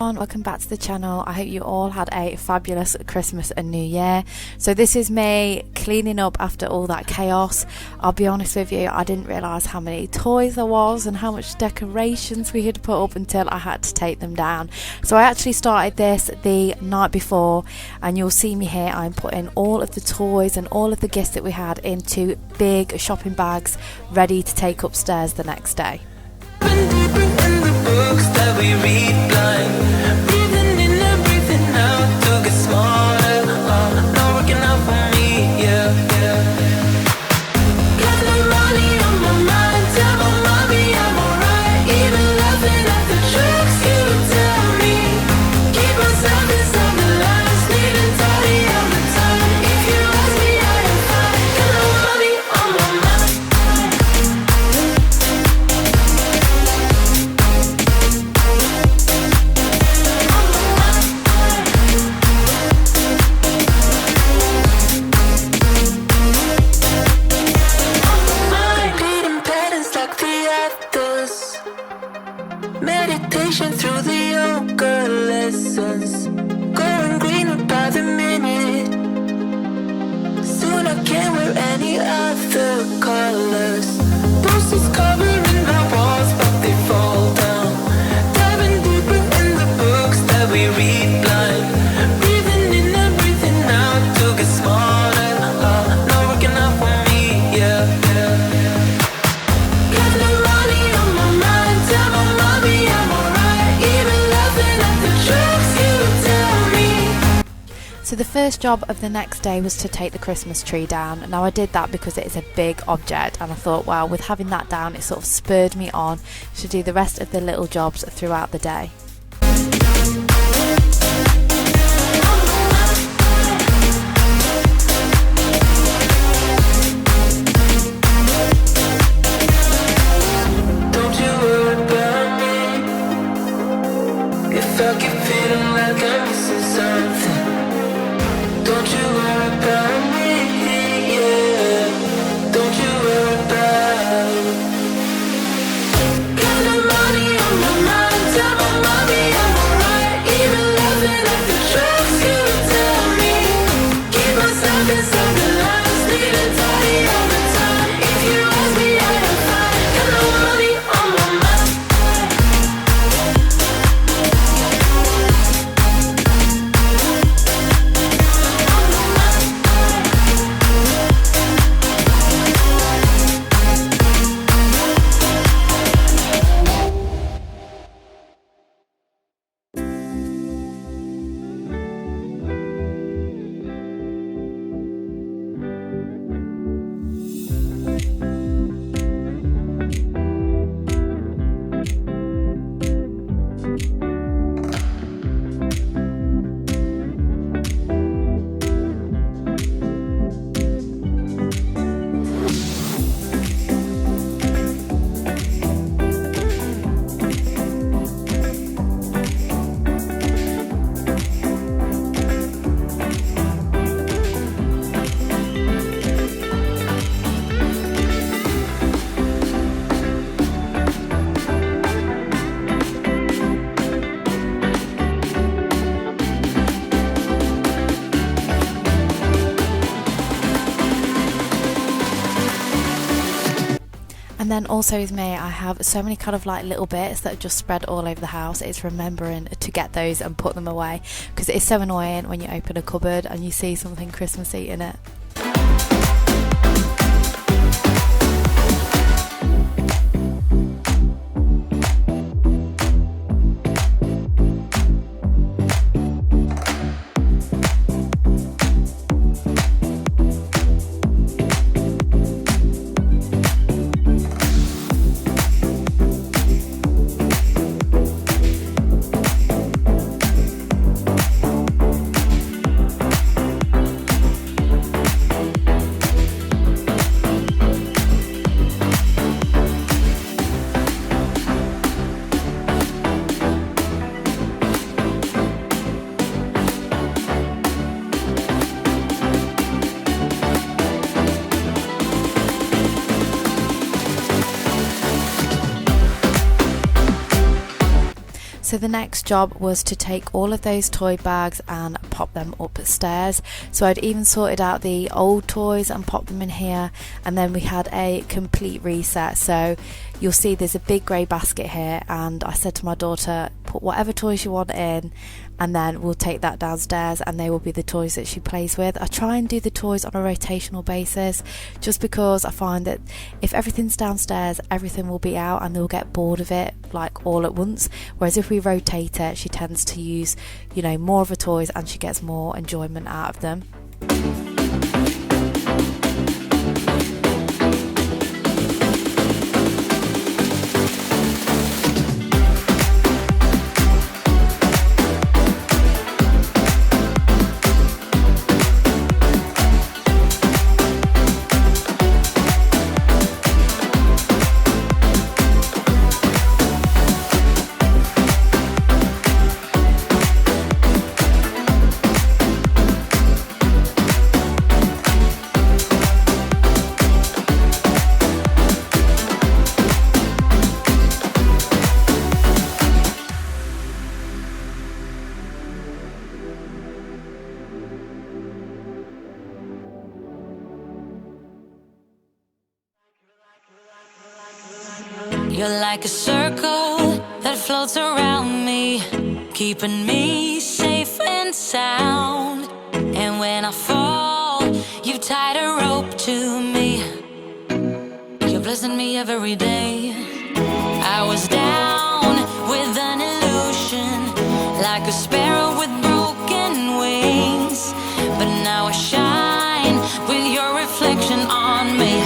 Welcome back to the channel. I hope you all had a fabulous Christmas and New Year. So this is me cleaning up after all that chaos. I'll be honest with you, I didn't realise how many toys there was and how much decorations we had put up until I had to take them down. So I actually started this the night before, and you'll see me here. I'm putting all of the toys and all of the gifts that we had into big shopping bags ready to take upstairs the next day. Books that we read blind, breathing in and breathing out to get smarter, not working out for me, Got no money on my mind, tell my mommy I'm alright, even laughing at the jokes you tell me, keep myself inside the lines, neat and tidy all the time, if you ask me I am fine, got no money on my mind. Meditation through the yoga lessons, going greener by the minute. Soon I can't wear any other colors. Posters covering my walls, but they fall down. Diving deeper in the books that we read blind. Breathing in and breathing out to get smarter. Not working out for me, Got no money on my mind, tell my mommy I'm alright, even laughing at the jokes you tell me. So the first job of the next day was to take the Christmas tree down. Now I did that because it is a big object, and I thought, well, with having that down, it sort of spurred me on to do the rest of the little jobs throughout the day. Don't you worry about me, if I keep feeling like I'm missing something. Don't you worry about me, Don't you worry about me. Got no money on my mind, tell my mommy I'm alright, even laughing at the jokes you tell me. Keep myself inside the lines, neat and tidy all the time. If you ask me, I am fine. Got no money on my mind. And then also with me, I have so many kind of like little bits that are just spread all over the house. It's remembering to get those and put them away, because it is so annoying when you open a cupboard and you see something Christmassy in it. So the next job was to take all of those toy bags and pop them upstairs. So I'd even sorted out the old toys and popped them in here, and then we had a complete reset. So you'll see there's a big grey basket here, and I said to my daughter, put whatever toys you want in, and then we'll take that downstairs and they will be the toys that she plays with. I try and do the toys on a rotational basis, just because I find that if everything's downstairs, everything will be out and they'll get bored of it like all at once. Whereas if we rotate it, she tends to use, you know, more of the toys and she gets more enjoyment out of them. You're like a circle that floats around me, keeping me safe and sound. And when I fall, you tied a rope to me. You're blessing me every day. I was down with an illusion, like a sparrow with broken wings, but now I shine with your reflection on me.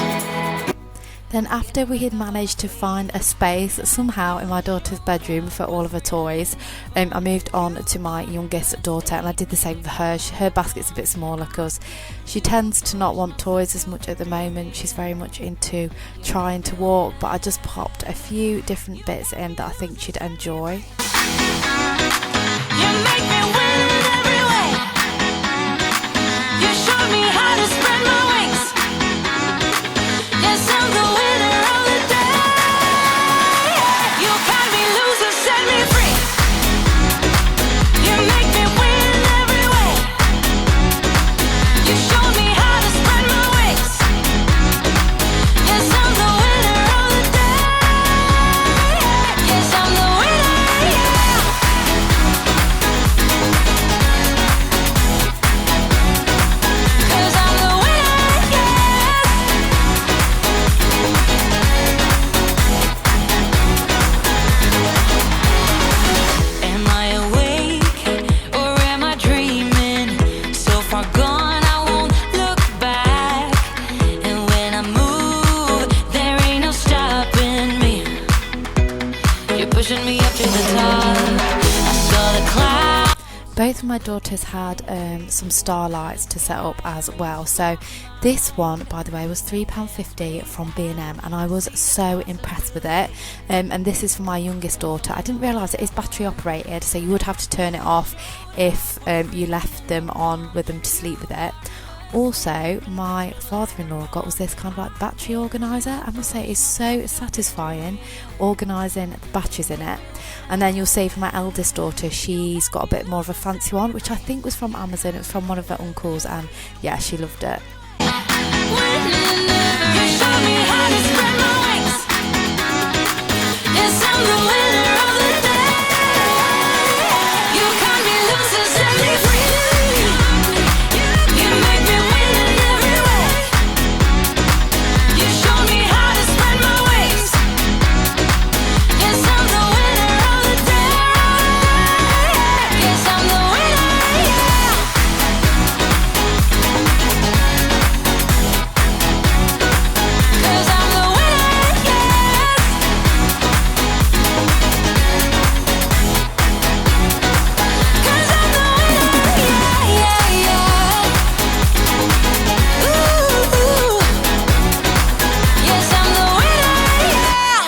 Then after we had managed to find a space somehow in my daughter's bedroom for all of her toys, I moved on to my youngest daughter, and I did the same for her. Her basket's a bit smaller because she tends to not want toys as much at the moment. She's very much into trying to walk, but I just popped a few different bits in that I think she'd enjoy. You make me win in every way. You showed me how to spread my wings. Yes, I'm the winner of the day. You cut me loose and set me free. You make me win in every way. You showed me how to spread my wings. Yes, I'm the winner of the day. Yes, I'm the winner, yeah. 'Cause I'm the winner, yes. Am I awake or am I dreaming? So far gone, I won't look back. And when I move, there ain't no stopping me. You're pushing me up to the top. I saw the clouds. Both of my daughters had some starlights to set up as well. So this one, by the way, was £3.50 from B&M, and I was so impressed with it. And this is for my youngest daughter. I didn't realise it is battery operated, so you would have to turn it off if you left them on with them to sleep with it. Also, my father-in-law got was this kind of like battery organiser. I must say it's so satisfying organising the batteries in it. And then you'll see for my eldest daughter, she's got a bit more of a fancy one, which I think was from Amazon. It was from one of her uncles, and yeah, she loved it. You showed me how to spread my wings. Yes, I'm the winner of the day. You cut me loose and set me free. You make me win in every way. You showed me how to spread my wings. Yes, I'm the winner of the day. Yes, I'm the winner, yeah. 'Cause I'm the winner, yes. 'Cause I'm the winner, yeah, yeah, yeah. Ooh, ooh. Yes, I'm the winner, yeah.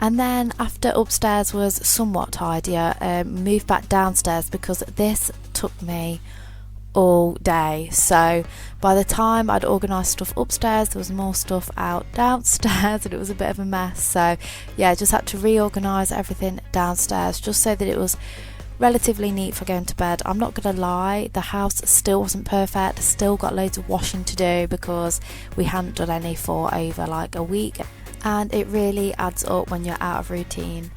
And then after upstairs was somewhat tidier, moved back downstairs because this took me all day. So by the time I'd organised stuff upstairs, there was more stuff out downstairs and it was a bit of a mess. So yeah, just had to reorganise everything downstairs just so that it was relatively neat for going to bed. I'm not gonna lie, the house still wasn't perfect, still got loads of washing to do because we hadn't done any for over like a week, and it really adds up when you're out of routine.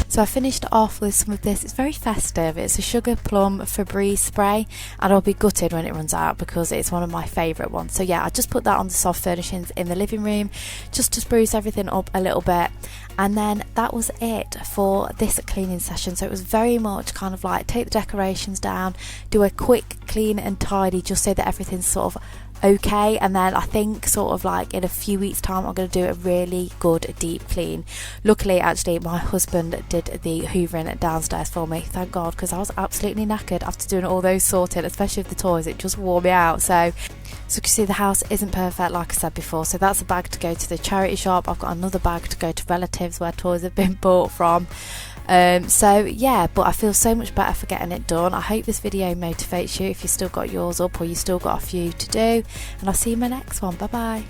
So I finished off with some of this. It's very festive. It's a sugar plum Febreze spray, and I'll be gutted when it runs out because it's one of my favourite ones. So yeah, I just put that on the soft furnishings in the living room just to spruce everything up a little bit. And then that was it for this cleaning session. So it was very much kind of like take the decorations down, do a quick clean and tidy just so that everything's sort of okay, and then I think sort of like in a few weeks time I'm going to do a really good deep clean. Luckily actually my husband did the hoovering downstairs for me, thank God, because I was absolutely knackered after doing all those sorting, especially with the toys. It just wore me out. So you can see the house isn't perfect like I said before. So that's a bag to go to the charity shop. I've got another bag to go to relatives where toys have been bought from. So yeah, but I feel so much better for getting it done. I hope this video motivates you if you still got yours up or you still got a few to do, and I'll see you in my next one. Bye bye.